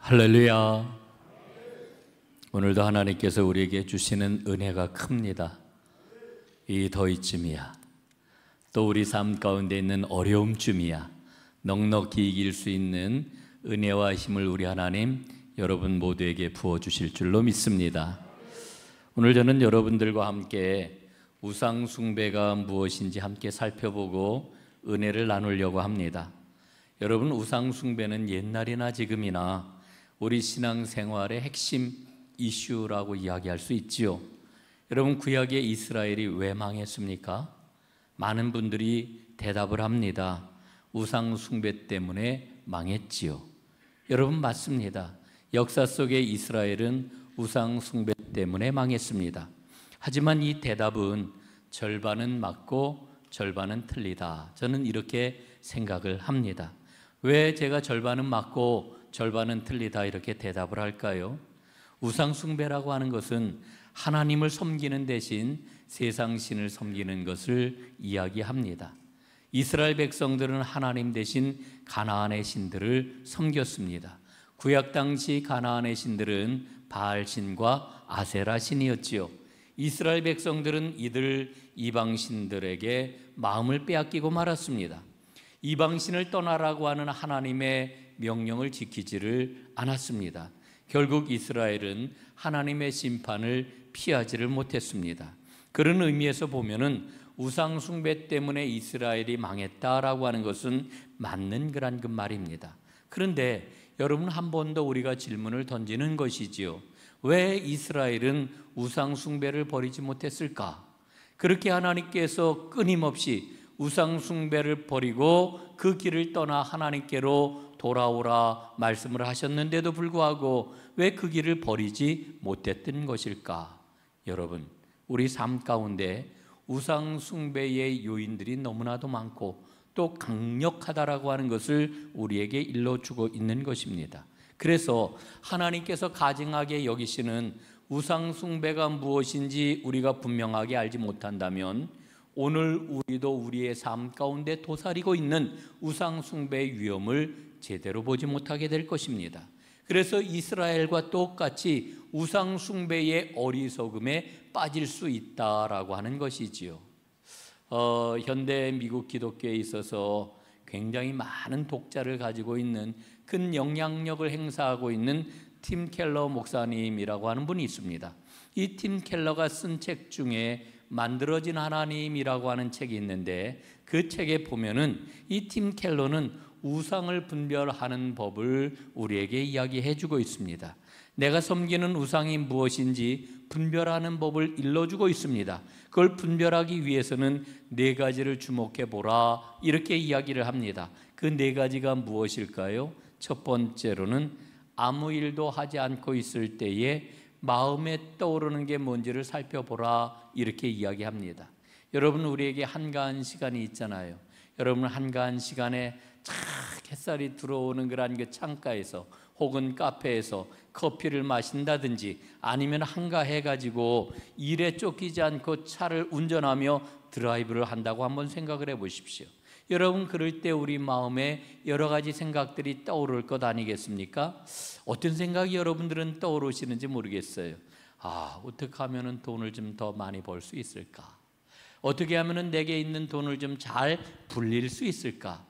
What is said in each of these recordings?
할렐루야. 오늘도 하나님께서 우리에게 주시는 은혜가 큽니다. 이 더위쯤이야, 또 우리 삶 가운데 있는 어려움쯤이야 넉넉히 이길 수 있는 은혜와 힘을 우리 하나님 여러분 모두에게 부어주실 줄로 믿습니다. 오늘 저는 여러분들과 함께 우상 숭배가 무엇인지 함께 살펴보고 은혜를 나누려고 합니다. 여러분, 우상 숭배는 옛날이나 지금이나 우리 신앙생활의 핵심 이슈라고 이야기할 수 있지요. 여러분, 구약의 이스라엘이 왜 망했습니까? 많은 분들이 대답을 합니다. 우상 숭배 때문에 망했지요. 여러분, 맞습니다. 역사 속의 이스라엘은 우상 숭배 때문에 망했습니다. 하지만 이 대답은 절반은 맞고 절반은 틀리다, 저는 이렇게 생각을 합니다. 왜 제가 절반은 맞고 절반은 틀리다 이렇게 대답을 할까요? 우상 숭배라고 하는 것은 하나님을 섬기는 대신 세상 신을 섬기는 것을 이야기합니다. 이스라엘 백성들은 하나님 대신 가나안의 신들을 섬겼습니다. 구약 당시 가나안의 신들은 바알 신과 아세라 신이었지요. 이스라엘 백성들은 이들 이방 신들에게 마음을 빼앗기고 말았습니다. 이방 신을 떠나라고 하는 하나님의 명령을 지키지를 않았습니다. 결국 이스라엘은 하나님의 심판을 피하지를 못했습니다. 그런 의미에서 보면은 우상 숭배 때문에 이스라엘이 망했다라고 하는 것은 맞는 그런 그 말입니다. 그런데 여러분, 한 번 더 우리가 질문을 던지는 것이지요. 왜 이스라엘은 우상 숭배를 버리지 못했을까? 그렇게 하나님께서 끊임없이 우상 숭배를 버리고 그 길을 떠나 하나님께로 돌아오라 말씀을 하셨는데도 불구하고 왜 그 길을 버리지 못했던 것일까? 여러분, 우리 삶 가운데 우상 숭배의 요인들이 너무나도 많고 또 강력하다라고 하는 것을 우리에게 일러주고 있는 것입니다. 그래서 하나님께서 가증하게 여기시는 우상 숭배가 무엇인지 우리가 분명하게 알지 못한다면 오늘 우리도 우리의 삶 가운데 도사리고 있는 우상 숭배의 위험을 제대로 보지 못하게 될 것입니다. 그래서 이스라엘과 똑같이 우상 숭배의 어리석음에 빠질 수 있다라고 하는 것이지요. 현대 미국 기독교에 있어서 굉장히 많은 독자를 가지고 있는, 큰 영향력을 행사하고 있는 팀 켈러 목사님이라고 하는 분이 있습니다. 이 팀 켈러가 쓴 책 중에 만들어진 하나님이라고 하는 책이 있는데, 그 책에 보면은 이 팀 켈러는 우상을 분별하는 법을 우리에게 이야기해 주고 있습니다. 내가 섬기는 우상이 무엇인지 분별하는 법을 일러주고 있습니다. 그걸 분별하기 위해서는 네 가지를 주목해 보라, 이렇게 이야기를 합니다. 그 네 가지가 무엇일까요? 첫 번째로는 아무 일도 하지 않고 있을 때에 마음에 떠오르는 게 뭔지를 살펴보라, 이렇게 이야기합니다. 여러분, 우리에게 한가한 시간이 있잖아요. 여러분, 한가한 시간에 착 햇살이 들어오는 그런 그 창가에서 혹은 카페에서 커피를 마신다든지 아니면 한가해가지고 일에 쫓기지 않고 차를 운전하며 드라이브를 한다고 한번 생각을 해 보십시오. 여러분, 그럴 때 우리 마음에 여러 가지 생각들이 떠오를 것 아니겠습니까? 어떤 생각이 여러분들은 떠오르시는지 모르겠어요. 어떻게 하면 돈을 좀 더 많이 벌 수 있을까? 어떻게 하면 내게 있는 돈을 좀 잘 불릴 수 있을까?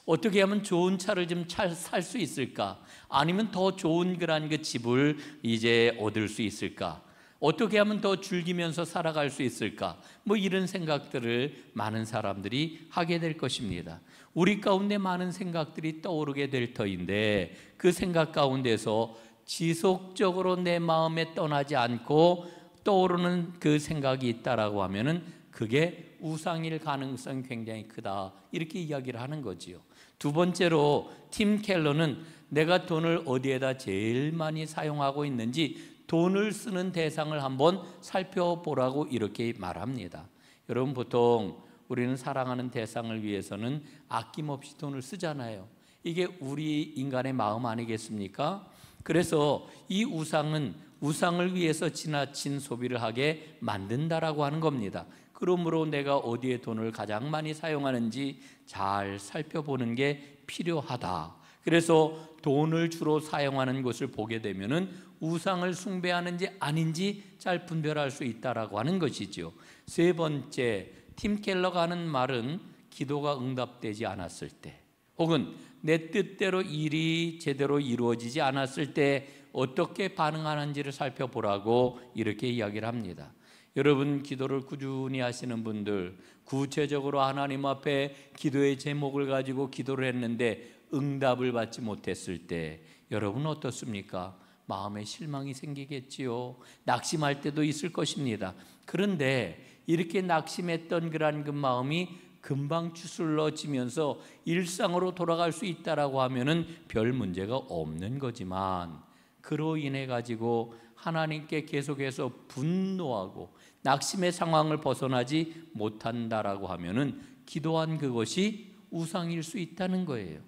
어떻게 하면 좋은 차를 좀 잘 살 수 있을까? 아니면 더 좋은 그런 그 집을 이제 얻을 수 있을까? 어떻게 하면 더 즐기면서 살아갈 수 있을까? 이런 생각들을 많은 사람들이 하게 될 것입니다. 우리 가운데 많은 생각들이 떠오르게 될 터인데, 그 생각 가운데서 지속적으로 내 마음에 떠나지 않고 떠오르는 그 생각이 있다라고 하면은 그게 우상일 가능성이 굉장히 크다, 이렇게 이야기를 하는 거지요. 두 번째로 팀 켈러는 내가 돈을 어디에다 제일 많이 사용하고 있는지 돈을 쓰는 대상을 한번 살펴보라고 이렇게 말합니다. 여러분, 보통 우리는 사랑하는 대상을 위해서는 아낌없이 돈을 쓰잖아요. 이게 우리 인간의 마음 아니겠습니까? 그래서 이 우상을 위해서 지나친 소비를 하게 만든다라고 하는 겁니다. 그러므로 내가 어디에 돈을 가장 많이 사용하는지 잘 살펴보는 게 필요하다. 그래서 돈을 주로 사용하는 것을 보게 되면은 우상을 숭배하는지 아닌지 잘 분별할 수 있다라고 하는 것이지요. 세 번째, 팀 켈러가 하는 말은 기도가 응답되지 않았을 때, 혹은 내 뜻대로 일이 제대로 이루어지지 않았을 때 어떻게 반응하는지를 살펴보라고 이렇게 이야기를 합니다. 여러분, 기도를 꾸준히 하시는 분들, 구체적으로 하나님 앞에 기도의 제목을 가지고 기도를 했는데 응답을 받지 못했을 때 여러분 어떻습니까? 마음에 실망이 생기겠지요. 낙심할 때도 있을 것입니다. 그런데 이렇게 낙심했던 그런 그 마음이 금방 추스러지면서 일상으로 돌아갈 수 있다라고 하면은 별 문제가 없는 거지만, 그로 인해 가지고 하나님께 계속해서 분노하고 낙심의 상황을 벗어나지 못한다라고 하면은 기도한 그것이 우상일 수 있다는 거예요.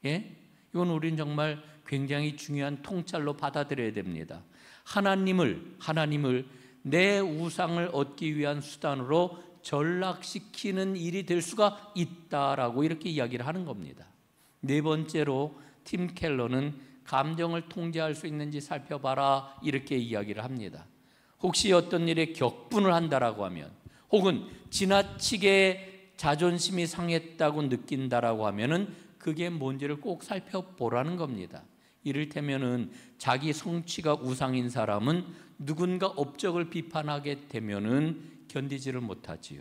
예? 이건 우리는 정말 굉장히 중요한 통찰로 받아들여야 됩니다. 하나님을 내 우상을 얻기 위한 수단으로 전락시키는 일이 될 수가 있다라고 이렇게 이야기를 하는 겁니다. 네 번째로 팀 켈러는 감정을 통제할 수 있는지 살펴봐라 이렇게 이야기를 합니다. 혹시 어떤 일에 격분을 한다라고 하면, 혹은 지나치게 자존심이 상했다고 느낀다라고 하면은 그게 뭔지를 꼭 살펴보라는 겁니다. 이를테면은 자기 성취가 우상인 사람은 누군가 업적을 비판하게 되면은 견디지를 못하지요.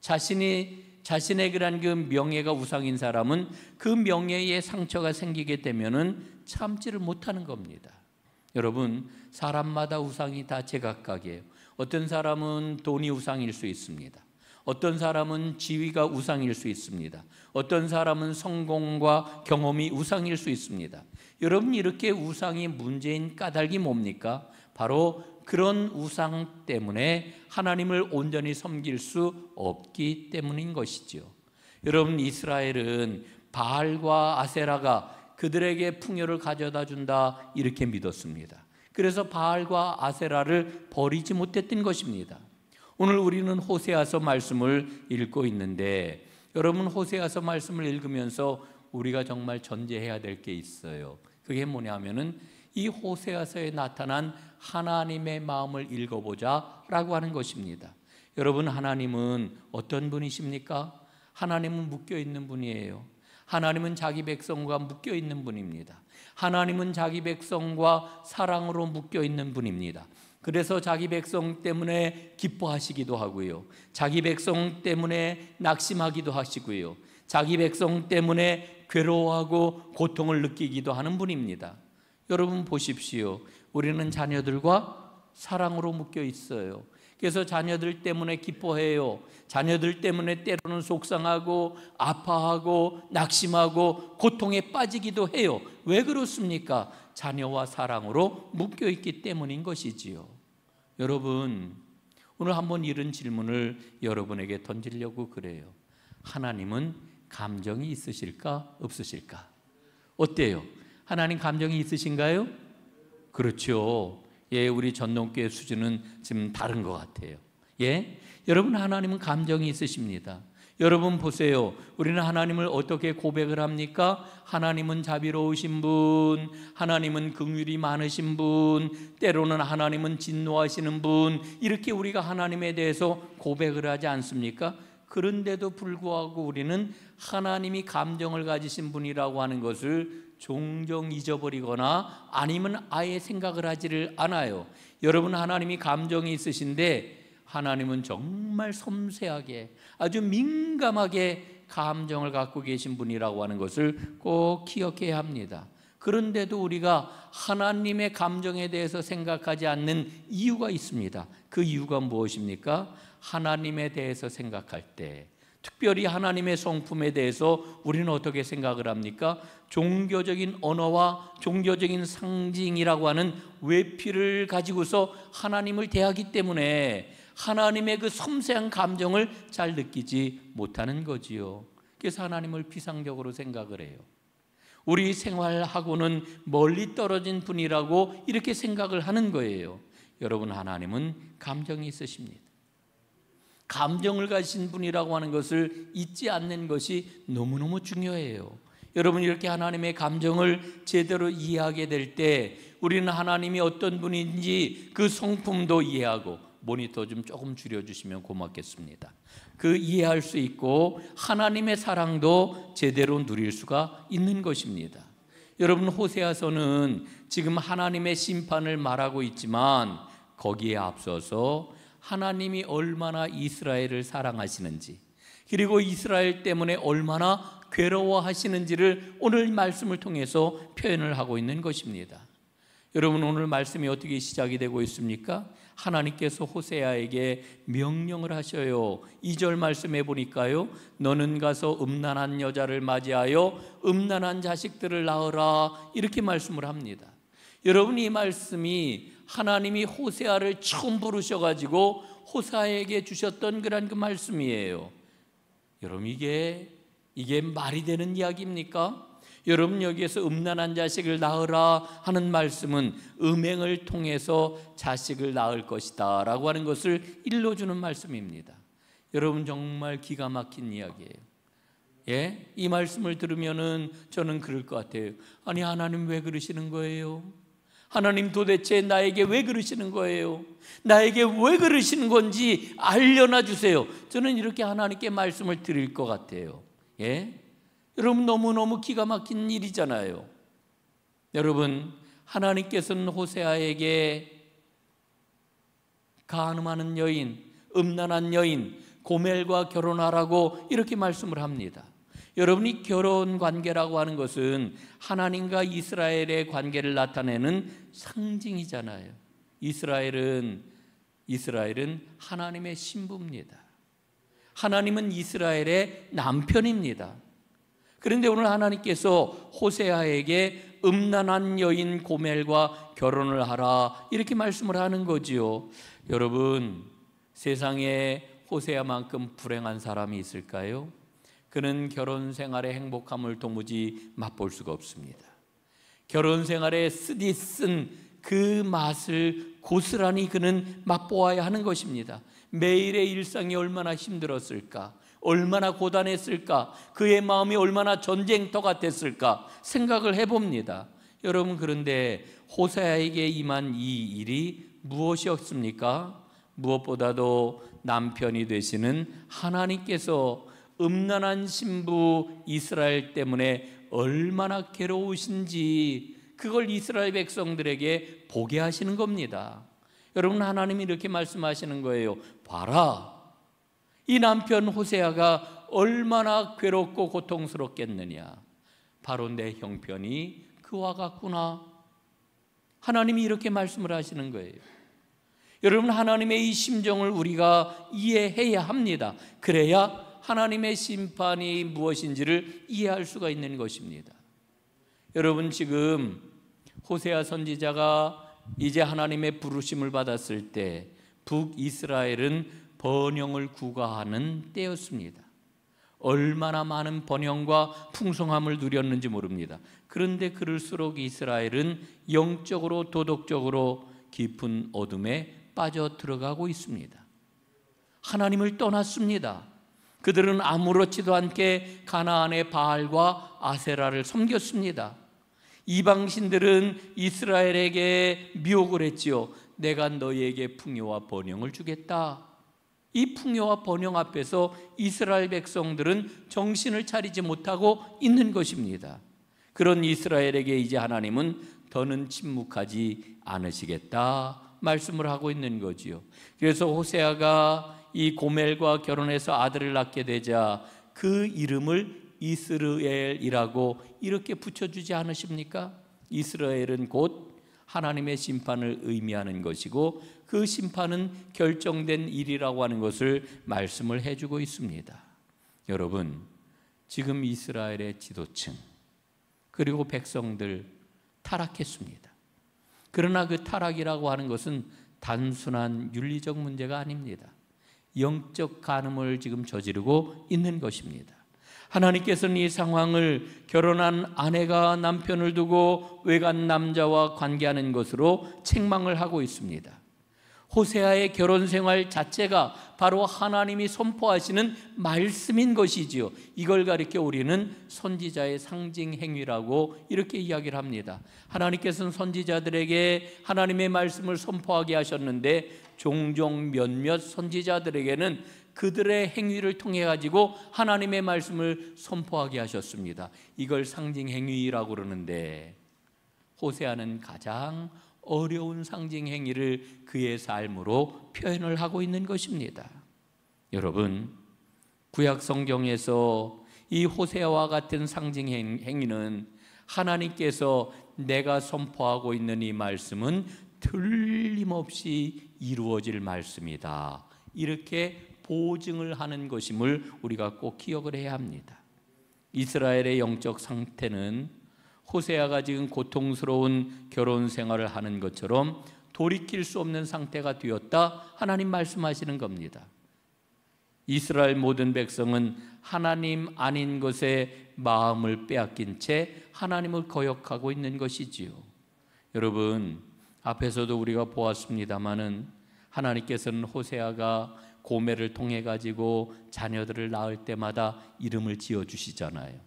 자신의 그런 그 명예가 우상인 사람은 그 명예에 상처가 생기게 되면은 참지를 못하는 겁니다. 여러분, 사람마다 우상이 다 제각각이에요. 어떤 사람은 돈이 우상일 수 있습니다. 어떤 사람은 지위가 우상일 수 있습니다. 어떤 사람은 성공과 경험이 우상일 수 있습니다. 여러분, 이렇게 우상이 문제인 까닭이 뭡니까? 바로 그런 우상 때문에 하나님을 온전히 섬길 수 없기 때문인 것이죠. 여러분, 이스라엘은 바알과 아세라가 그들에게 풍요를 가져다 준다 이렇게 믿었습니다. 그래서 바알과 아세라를 버리지 못했던 것입니다. 오늘 우리는 호세아서 말씀을 읽고 있는데, 여러분, 호세아서 말씀을 읽으면서 우리가 정말 전제해야 될 게 있어요. 그게 뭐냐면은 이 호세아서에 나타난 하나님의 마음을 읽어보자 라고 하는 것입니다. 여러분, 하나님은 어떤 분이십니까? 하나님은 묶여있는 분이에요. 하나님은 자기 백성과 묶여있는 분입니다. 하나님은 자기 백성과 사랑으로 묶여있는 분입니다. 그래서 자기 백성 때문에 기뻐하시기도 하고요, 자기 백성 때문에 낙심하기도 하시고요, 자기 백성 때문에 괴로워하고 고통을 느끼기도 하는 분입니다. 여러분 보십시오. 우리는 자녀들과 사랑으로 묶여 있어요. 그래서 자녀들 때문에 기뻐해요. 자녀들 때문에 때로는 속상하고 아파하고 낙심하고 고통에 빠지기도 해요. 왜 그렇습니까? 자녀와 사랑으로 묶여 있기 때문인 것이지요. 여러분, 오늘 한번 이런 질문을 여러분에게 던지려고 그래요. 하나님은 감정이 있으실까 없으실까? 어때요? 하나님 감정이 있으신가요? 그렇죠. 예, 우리 전동교회 수준은 지금 다른 것 같아요. 예, 여러분, 하나님은 감정이 있으십니다. 여러분 보세요. 우리는 하나님을 어떻게 고백을 합니까? 하나님은 자비로우신 분, 하나님은 긍휼이 많으신 분, 때로는 하나님은 진노하시는 분, 이렇게 우리가 하나님에 대해서 고백을 하지 않습니까? 그런데도 불구하고 우리는 하나님이 감정을 가지신 분이라고 하는 것을 종종 잊어버리거나 아니면 아예 생각을 하지를 않아요. 여러분, 하나님이 감정이 있으신데 하나님은 정말 섬세하게, 아주 민감하게 감정을 갖고 계신 분이라고 하는 것을 꼭 기억해야 합니다. 그런데도 우리가 하나님의 감정에 대해서 생각하지 않는 이유가 있습니다. 그 이유가 무엇입니까? 하나님에 대해서 생각할 때, 특별히 하나님의 성품에 대해서 우리는 어떻게 생각을 합니까? 종교적인 언어와 종교적인 상징이라고 하는 외피를 가지고서 하나님을 대하기 때문에 하나님의 그 섬세한 감정을 잘 느끼지 못하는 거지요. 그래서 하나님을 비상적으로 생각을 해요. 우리 생활하고는 멀리 떨어진 분이라고 이렇게 생각을 하는 거예요. 여러분, 하나님은 감정이 있으십니다. 감정을 가진 분이라고 하는 것을 잊지 않는 것이 너무너무 중요해요. 여러분, 이렇게 하나님의 감정을 제대로 이해하게 될 때 우리는 하나님이 어떤 분인지 그 성품도 이해하고, 모니터 좀 조금 줄여주시면 고맙겠습니다. 그 이해할 수 있고 하나님의 사랑도 제대로 누릴 수가 있는 것입니다. 여러분, 호세아서는 지금 하나님의 심판을 말하고 있지만 거기에 앞서서 하나님이 얼마나 이스라엘을 사랑하시는지, 그리고 이스라엘 때문에 얼마나 괴로워하시는지를 오늘 말씀을 통해서 표현을 하고 있는 것입니다. 여러분, 오늘 말씀이 어떻게 시작이 되고 있습니까? 하나님께서 호세아에게 명령을 하셔요. 2절 말씀해 보니까요, 너는 가서 음란한 여자를 맞이하여 음란한 자식들을 낳으라, 이렇게 말씀을 합니다. 여러분, 이 말씀이 하나님이 호세아를 처음 부르셔가지고 호세아에게 주셨던 그런 그 말씀이에요. 여러분, 이게 말이 되는 이야기입니까? 여러분, 여기에서 음란한 자식을 낳으라 하는 말씀은 음행을 통해서 자식을 낳을 것이다 라고 하는 것을 일러주는 말씀입니다. 여러분, 정말 기가 막힌 이야기예요. 이 말씀을 들으면은 저는 그럴 것 같아요. 아니, 하나님 왜 그러시는 거예요? 하나님 도대체 나에게 왜 그러시는 거예요? 나에게 왜 그러시는 건지 알려놔 주세요. 저는 이렇게 하나님께 말씀을 드릴 것 같아요. 여러분, 너무너무 기가 막힌 일이잖아요. 여러분, 하나님께서는 호세아에게 간음하는 여인, 음란한 여인 고멜과 결혼하라고 이렇게 말씀을 합니다. 여러분이 결혼 관계라고 하는 것은 하나님과 이스라엘의 관계를 나타내는 상징이잖아요. 이스라엘은 하나님의 신부입니다. 하나님은 이스라엘의 남편입니다. 그런데 오늘 하나님께서 호세아에게 음란한 여인 고멜과 결혼을 하라, 이렇게 말씀을 하는 거지요. 여러분, 세상에 호세아만큼 불행한 사람이 있을까요? 그는 결혼 생활의 행복함을 도무지 맛볼 수가 없습니다. 결혼 생활에 쓰디쓴 그 맛을 고스란히 그는 맛보아야 하는 것입니다. 매일의 일상이 얼마나 힘들었을까, 얼마나 고단했을까, 그의 마음이 얼마나 전쟁터 같았을까 생각을 해봅니다. 여러분, 그런데 호세아에게 임한 이 일이 무엇이었습니까? 무엇보다도 남편이 되시는 하나님께서 음란한 신부 이스라엘 때문에 얼마나 괴로우신지 그걸 이스라엘 백성들에게 보게 하시는 겁니다. 여러분, 하나님이 이렇게 말씀하시는 거예요. 봐라, 이 남편 호세아가 얼마나 괴롭고 고통스럽겠느냐. 바로 내 형편이 그와 같구나. 하나님이 이렇게 말씀을 하시는 거예요. 여러분, 하나님의 이 심정을 우리가 이해해야 합니다. 그래야 하나님의 심판이 무엇인지를 이해할 수가 있는 것입니다. 여러분, 지금 호세아 선지자가 이제 하나님의 부르심을 받았을 때 북이스라엘은 번영을 구가하는 때였습니다. 얼마나 많은 번영과 풍성함을 누렸는지 모릅니다. 그런데 그럴수록 이스라엘은 영적으로 도덕적으로 깊은 어둠에 빠져 들어가고 있습니다. 하나님을 떠났습니다. 그들은 아무렇지도 않게 가나안의 바알과 아세라를 섬겼습니다. 이방신들은 이스라엘에게 미혹을 했지요. 내가 너희에게 풍요와 번영을 주겠다. 이 풍요와 번영 앞에서 이스라엘 백성들은 정신을 차리지 못하고 있는 것입니다. 그런 이스라엘에게 이제 하나님은 더는 침묵하지 않으시겠다 말씀을 하고 있는 거지요. 그래서 호세아가 이 고멜과 결혼해서 아들을 낳게 되자 그 이름을 이스르엘이라고 이렇게 붙여주지 않으십니까? 이스라엘은 곧 하나님의 심판을 의미하는 것이고 그 심판은 결정된 일이라고 하는 것을 말씀을 해주고 있습니다. 여러분, 지금 이스라엘의 지도층 그리고 백성들 타락했습니다. 그러나 그 타락이라고 하는 것은 단순한 윤리적 문제가 아닙니다. 영적 간음을 지금 저지르고 있는 것입니다. 하나님께서는 이 상황을 결혼한 아내가 남편을 두고 외간 남자와 관계하는 것으로 책망을 하고 있습니다. 호세아의 결혼 생활 자체가 바로 하나님이 선포하시는 말씀인 것이지요. 이걸 가리켜 우리는 선지자의 상징 행위라고 이렇게 이야기를 합니다. 하나님께서는 선지자들에게 하나님의 말씀을 선포하게 하셨는데 종종 몇몇 선지자들에게는 그들의 행위를 통해 가지고 하나님의 말씀을 선포하게 하셨습니다. 이걸 상징 행위라고 그러는데 호세아는 가장 어려운 상징 행위를 그의 삶으로 표현을 하고 있는 것입니다. 여러분, 구약 성경에서 이 호세아와 같은 상징 행위는 하나님께서 내가 선포하고 있는 이 말씀은 틀림없이 이루어질 말씀이다, 이렇게 보증을 하는 것임을 우리가 꼭 기억을 해야 합니다. 이스라엘의 영적 상태는 호세아가 지금 고통스러운 결혼 생활을 하는 것처럼 돌이킬 수 없는 상태가 되었다, 하나님 말씀하시는 겁니다. 이스라엘 모든 백성은 하나님 아닌 것에 마음을 빼앗긴 채 하나님을 거역하고 있는 것이지요. 여러분, 앞에서도 우리가 보았습니다마는 하나님께서는 호세아가 고멜을 통해 가지고 자녀들을 낳을 때마다 이름을 지어주시잖아요.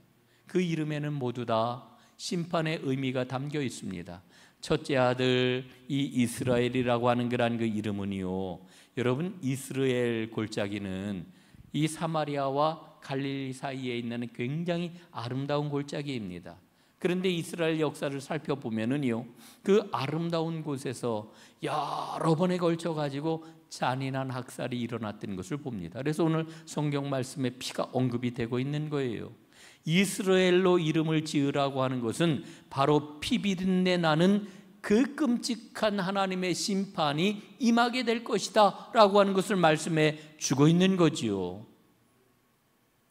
그 이름에는 모두 다 심판의 의미가 담겨 있습니다. 첫째 아들 이 이스라엘이라고 하는 그 이름은요, 여러분, 이스라엘 골짜기는 이 사마리아와 갈릴리 사이에 있는 굉장히 아름다운 골짜기입니다. 그런데 이스라엘 역사를 살펴보면은요, 그 아름다운 곳에서 여러 번에 걸쳐 가지고 잔인한 학살이 일어났던 것을 봅니다. 그래서 오늘 성경 말씀에 피가 언급이 되고 있는 거예요. 이스라엘로 이름을 지으라고 하는 것은 바로 피비린내 나는 그 끔찍한 하나님의 심판이 임하게 될 것이다 라고 하는 것을 말씀해 주고 있는 거지요.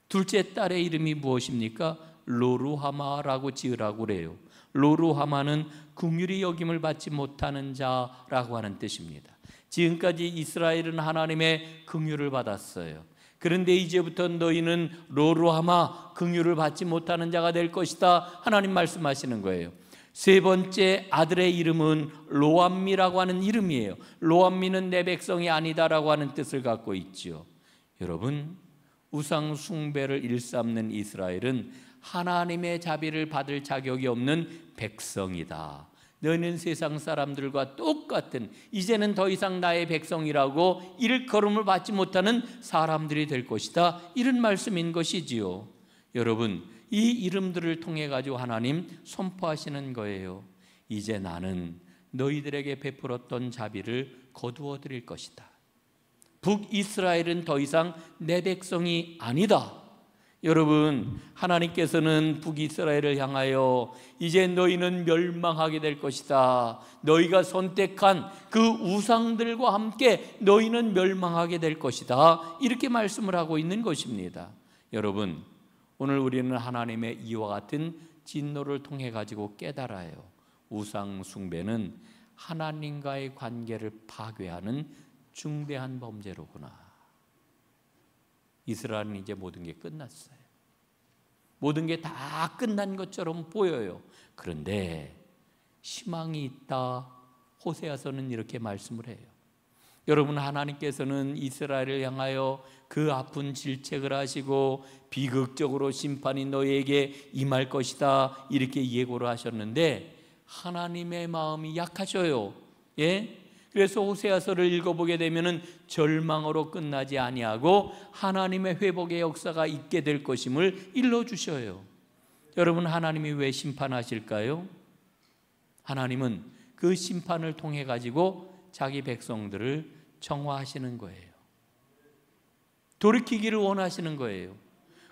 둘째 딸의 이름이 무엇입니까? 로루하마라고 지으라고 그래요. 로루하마는 긍휼히 여김을 받지 못하는 자라고 하는 뜻입니다. 지금까지 이스라엘은 하나님의 긍휼을 받았어요. 그런데 이제부터 너희는 로루하마, 긍휼을 받지 못하는 자가 될 것이다, 하나님 말씀하시는 거예요. 세 번째 아들의 이름은 로암미라고 하는 이름이에요. 로암미는 내 백성이 아니다라고 하는 뜻을 갖고 있지요. 여러분, 우상 숭배를 일삼는 이스라엘은 하나님의 자비를 받을 자격이 없는 백성이다. 너희는 세상 사람들과 똑같은, 이제는 더 이상 나의 백성이라고 일컬음을 받지 못하는 사람들이 될 것이다, 이런 말씀인 것이지요. 여러분, 이 이름들을 통해 가지고 하나님 선포하시는 거예요. 이제 나는 너희들에게 베풀었던 자비를 거두어 드릴 것이다. 북이스라엘은 더 이상 내 백성이 아니다. 여러분, 하나님께서는 북이스라엘을 향하여 이제 너희는 멸망하게 될 것이다, 너희가 선택한 그 우상들과 함께 너희는 멸망하게 될 것이다, 이렇게 말씀을 하고 있는 것입니다. 여러분, 오늘 우리는 하나님의 이와 같은 진노를 통해 가지고 깨달아요. 우상 숭배는 하나님과의 관계를 파괴하는 중대한 범죄로구나. 이스라엘은 이제 모든 게 끝났어요. 모든 게 다 끝난 것처럼 보여요. 그런데 희망이 있다, 호세아서는 이렇게 말씀을 해요. 여러분, 하나님께서는 이스라엘을 향하여 그 아픈 질책을 하시고 비극적으로 심판이 너희에게 임할 것이다, 이렇게 예고를 하셨는데 하나님의 마음이 약하셔요. 예? 그래서 호세아서를 읽어보게 되면은 절망으로 끝나지 아니하고 하나님의 회복의 역사가 있게 될 것임을 일러주셔요. 여러분, 하나님이 왜 심판하실까요? 하나님은 그 심판을 통해 가지고 자기 백성들을 정화하시는 거예요. 돌이키기를 원하시는 거예요.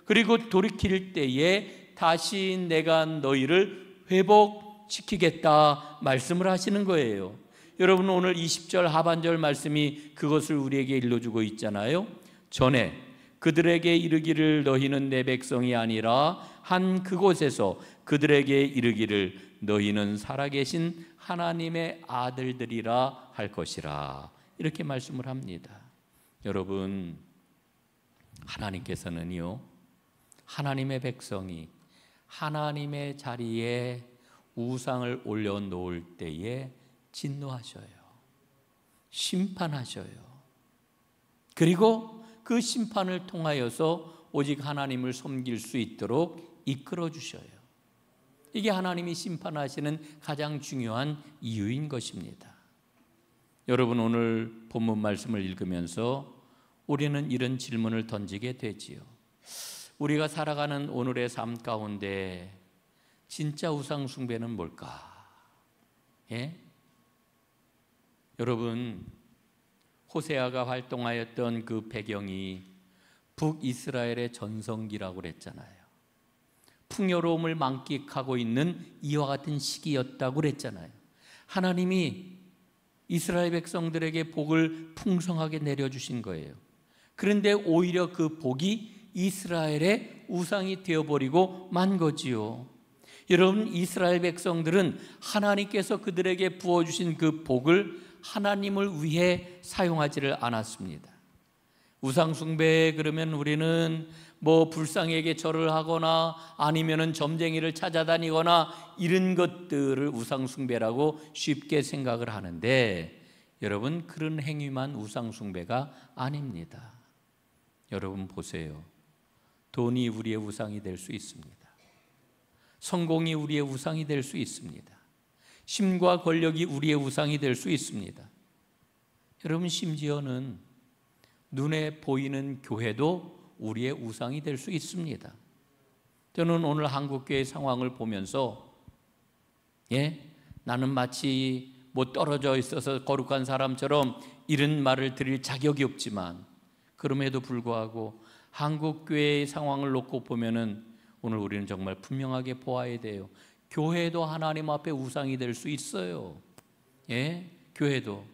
그리고 돌이킬 때에 다시 내가 너희를 회복시키겠다 말씀을 하시는 거예요. 여러분, 오늘 20절 하반절 말씀이 그것을 우리에게 일러주고 있잖아요. 전에 그들에게 이르기를 너희는 내 백성이 아니라 한 그곳에서 그들에게 이르기를 너희는 살아계신 하나님의 아들들이라 할 것이라, 이렇게 말씀을 합니다. 여러분, 하나님께서는요, 하나님의 백성이 하나님의 자리에 우상을 올려놓을 때에 진노하셔요. 심판하셔요. 그리고 그 심판을 통하여서 오직 하나님을 섬길 수 있도록 이끌어 주셔요. 이게 하나님이 심판하시는 가장 중요한 이유인 것입니다. 여러분, 오늘 본문 말씀을 읽으면서 우리는 이런 질문을 던지게 되지요. 우리가 살아가는 오늘의 삶 가운데 진짜 우상 숭배는 뭘까? 예? 여러분, 호세아가 활동하였던 그 배경이 북이스라엘의 전성기라고 그랬잖아요. 풍요로움을 만끽하고 있는 이와 같은 시기였다고 그랬잖아요. 하나님이 이스라엘 백성들에게 복을 풍성하게 내려주신 거예요. 그런데 오히려 그 복이 이스라엘의 우상이 되어버리고 만 거지요. 여러분, 이스라엘 백성들은 하나님께서 그들에게 부어주신 그 복을 하나님을 위해 사용하지를 않았습니다. 우상숭배 그러면 우리는 불상에게 절을 하거나 아니면은 점쟁이를 찾아다니거나 이런 것들을 우상숭배라고 쉽게 생각을 하는데, 여러분, 그런 행위만 우상숭배가 아닙니다. 여러분 보세요. 돈이 우리의 우상이 될 수 있습니다. 성공이 우리의 우상이 될 수 있습니다. 힘과 권력이 우리의 우상이 될 수 있습니다. 여러분, 심지어는 눈에 보이는 교회도 우리의 우상이 될 수 있습니다. 저는 오늘 한국교회 상황을 보면서 나는 마치 떨어져 있어서 거룩한 사람처럼 이런 말을 드릴 자격이 없지만, 그럼에도 불구하고 한국교회의 상황을 놓고 보면은 오늘 우리는 정말 분명하게 보아야 돼요. 교회도 하나님 앞에 우상이 될 수 있어요. 교회도.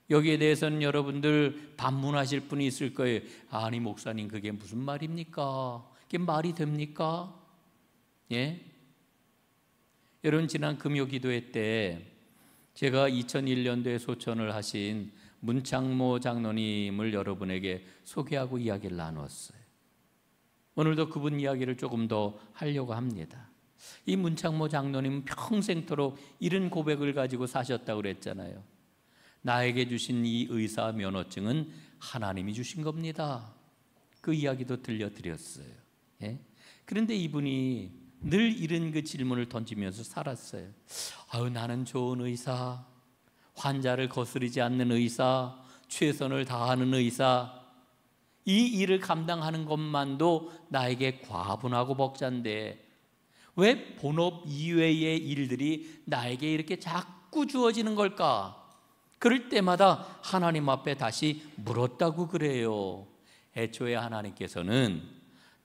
여기에 대해서는 여러분들 반문하실 분이 있을 거예요. 아니 목사님, 그게 무슨 말입니까? 그게 말이 됩니까? 여러분, 지난 금요기도회 때 제가 2001년도에 소천을 하신 문창모 장로님을 여러분에게 소개하고 이야기를 나눴어요. 오늘도 그분 이야기를 조금 더 하려고 합니다. 이 문창모 장로님은 평생토록 이런 고백을 가지고 사셨다고 그랬잖아요. 나에게 주신 이 의사 면허증은 하나님이 주신 겁니다. 그 이야기도 들려드렸어요. 그런데 이분이 늘 이런 그 질문을 던지면서 살았어요. 나는 좋은 의사, 환자를 거스르지 않는 의사, 최선을 다하는 의사, 이 일을 감당하는 것만도 나에게 과분하고 벅찬데 왜 본업 이외의 일들이 나에게 이렇게 자꾸 주어지는 걸까? 그럴 때마다 하나님 앞에 다시 물었다고 그래요. 애초에 하나님께서는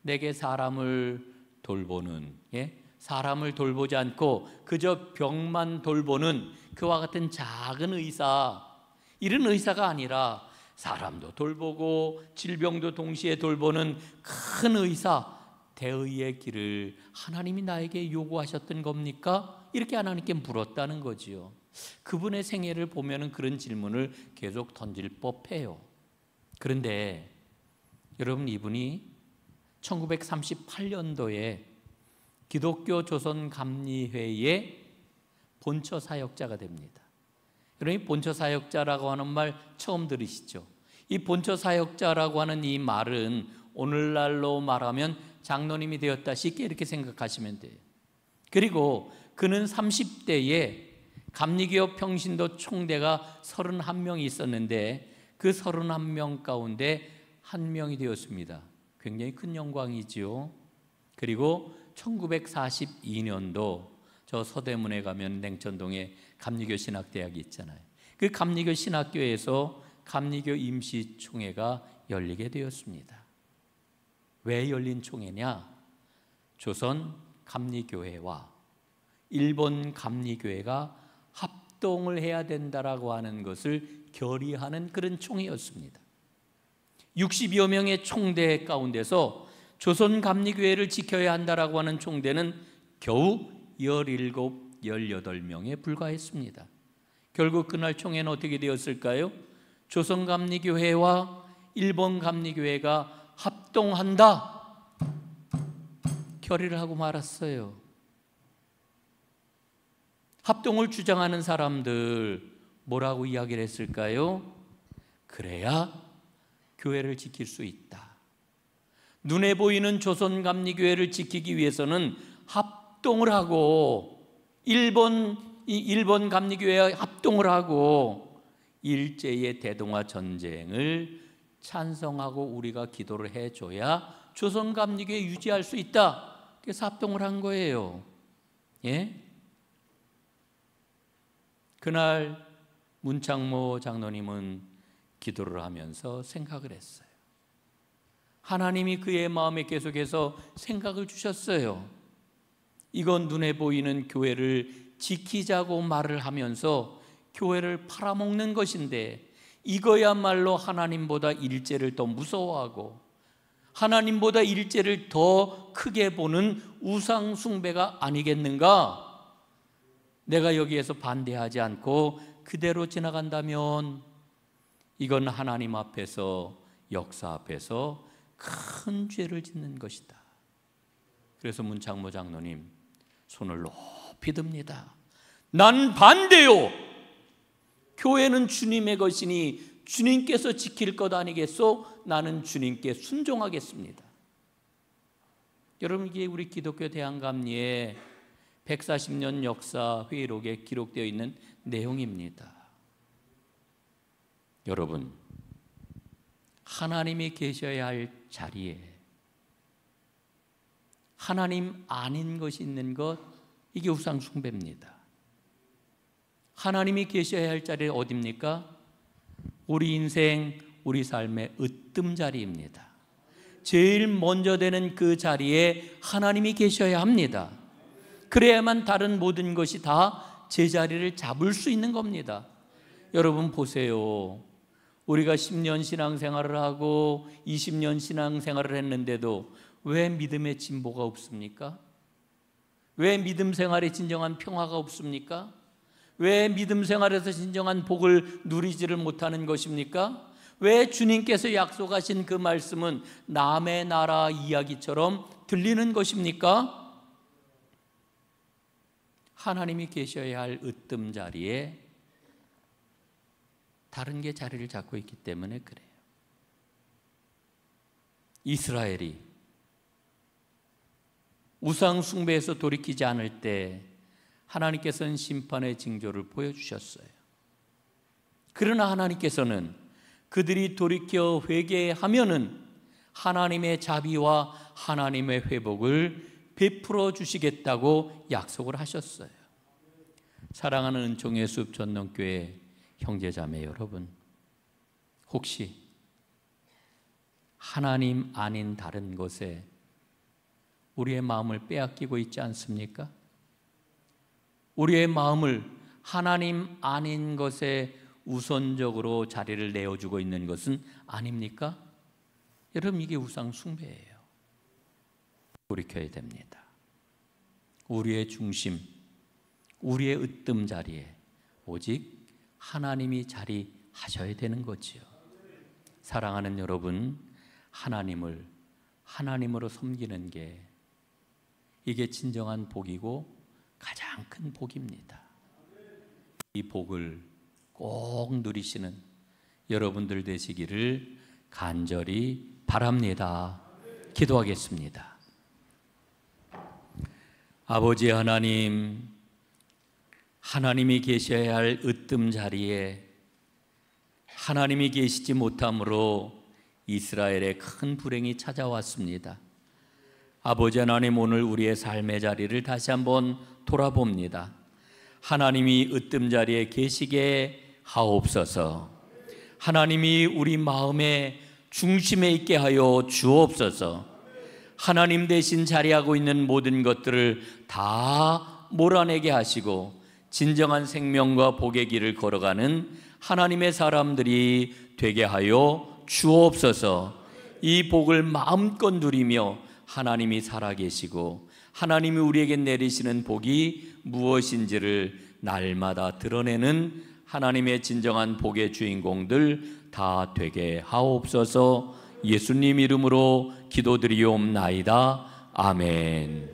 내게 사람을 돌보는, 사람을 돌보지 않고 그저 병만 돌보는 그와 같은 작은 의사, 이런 의사가 아니라 사람도 돌보고 질병도 동시에 돌보는 큰 의사, 대의의 길을 하나님이 나에게 요구하셨던 겁니까? 이렇게 하나님께 물었다는 거지요. 그분의 생애를 보면은 그런 질문을 계속 던질 법해요. 그런데 여러분, 이분이 1938년도에 기독교 조선감리회의 본처 사역자가 됩니다. 여러분, 본처 사역자라고 하는 말 처음 들으시죠? 이 본처 사역자라고 하는 이 말은 오늘날로 말하면 장로님이 되었다, 쉽게 이렇게 생각하시면 돼요. 그리고 그는 30대에 감리교 평신도 총대가 31명이 있었는데 그 31명 가운데 한 명이 되었습니다. 굉장히 큰 영광이지요. 그리고 1942년도 저 서대문에 가면 냉천동에 감리교 신학대학이 있잖아요. 그 감리교 신학교에서 감리교 임시총회가 열리게 되었습니다. 왜 열린 총회냐? 조선 감리교회와 일본 감리교회가 합동을 해야 된다라고 하는 것을 결의하는 그런 총회였습니다. 60여 명의 총대 가운데서 조선 감리교회를 지켜야 한다라고 하는 총대는 겨우 17, 18명에 불과했습니다. 결국 그날 총회는 어떻게 되었을까요? 조선 감리교회와 일본 감리교회가 합동한다, 결의를 하고 말았어요. 합동을 주장하는 사람들 뭐라고 이야기를 했을까요? 그래야 교회를 지킬 수 있다. 눈에 보이는 조선감리교회를 지키기 위해서는 합동을 하고 일본 감리교회와 합동을 하고 일제의 대동아 전쟁을 찬성하고 우리가 기도를 해줘야 조선감리교회 유지할 수 있다. 그래서 합동을 한 거예요. 예? 그날 문창모 장로님은 기도를 하면서 생각을 했어요. 하나님이 그의 마음에 계속해서 생각을 주셨어요. 이건 눈에 보이는 교회를 지키자고 말을 하면서 교회를 팔아먹는 것인데 이거야말로 하나님보다 일제를 더 무서워하고 하나님보다 일제를 더 크게 보는 우상 숭배가 아니겠는가? 내가 여기에서 반대하지 않고 그대로 지나간다면 이건 하나님 앞에서, 역사 앞에서 큰 죄를 짓는 것이다. 그래서 문창모 장로님 손을 높이 듭니다. 난 반대요. 교회는 주님의 것이니 주님께서 지킬 것 아니겠소? 나는 주님께 순종하겠습니다. 여러분, 이게 우리 기독교 대한감리의 140년 역사 회의록에 기록되어 있는 내용입니다. 여러분, 하나님이 계셔야 할 자리에 하나님 아닌 것이 있는 것, 이게 우상 숭배입니다. 하나님이 계셔야 할 자리가 어디입니까? 우리 인생, 우리 삶의 으뜸자리입니다. 제일 먼저 되는 그 자리에 하나님이 계셔야 합니다. 그래야만 다른 모든 것이 다 제자리를 잡을 수 있는 겁니다. 여러분 보세요. 우리가 10년 신앙생활을 하고 20년 신앙생활을 했는데도 왜 믿음의 진보가 없습니까? 왜 믿음 생활에 진정한 평화가 없습니까? 왜 믿음 생활에서 진정한 복을 누리지를 못하는 것입니까? 왜 주님께서 약속하신 그 말씀은 남의 나라 이야기처럼 들리는 것입니까? 하나님이 계셔야 할 으뜸 자리에 다른 게 자리를 잡고 있기 때문에 그래요. 이스라엘이 우상 숭배에서 돌이키지 않을 때 하나님께서는 심판의 징조를 보여주셨어요. 그러나 하나님께서는 그들이 돌이켜 회개하면은 하나님의 자비와 하나님의 회복을 베풀어 주시겠다고 약속을 하셨어요. 사랑하는 은총의 숲 전농교회 형제자매 여러분, 혹시 하나님 아닌 다른 것에 우리의 마음을 빼앗기고 있지 않습니까? 우리의 마음을 하나님 아닌 것에 우선적으로 자리를 내어주고 있는 것은 아닙니까? 여러분, 이게 우상 숭배예요. 돌이켜야 됩니다. 우리의 중심, 우리의 으뜸 자리에 오직 하나님이 자리하셔야 되는 거지요. 사랑하는 여러분, 하나님으로 섬기는 게 이게 진정한 복이고 가장 큰 복입니다. 이 복을 꼭 누리시는 여러분들 되시기를 간절히 바랍니다. 기도하겠습니다. 아버지 하나님, 하나님이 계셔야 할 으뜸 자리에 하나님이 계시지 못함으로 이스라엘의 큰 불행이 찾아왔습니다. 아버지 하나님, 오늘 우리의 삶의 자리를 다시 한번 돌아봅니다. 하나님이 으뜸 자리에 계시게 하옵소서. 하나님이 우리 마음의 중심에 있게 하여 주옵소서. 하나님 대신 자리하고 있는 모든 것들을 다 몰아내게 하시고 진정한 생명과 복의 길을 걸어가는 하나님의 사람들이 되게 하여 주옵소서. 이 복을 마음껏 누리며 하나님이 살아계시고 하나님이 우리에게 내리시는 복이 무엇인지를 날마다 드러내는 하나님의 진정한 복의 주인공들 다 되게 하옵소서. 예수님 이름으로 기도드리옵나이다. 아멘.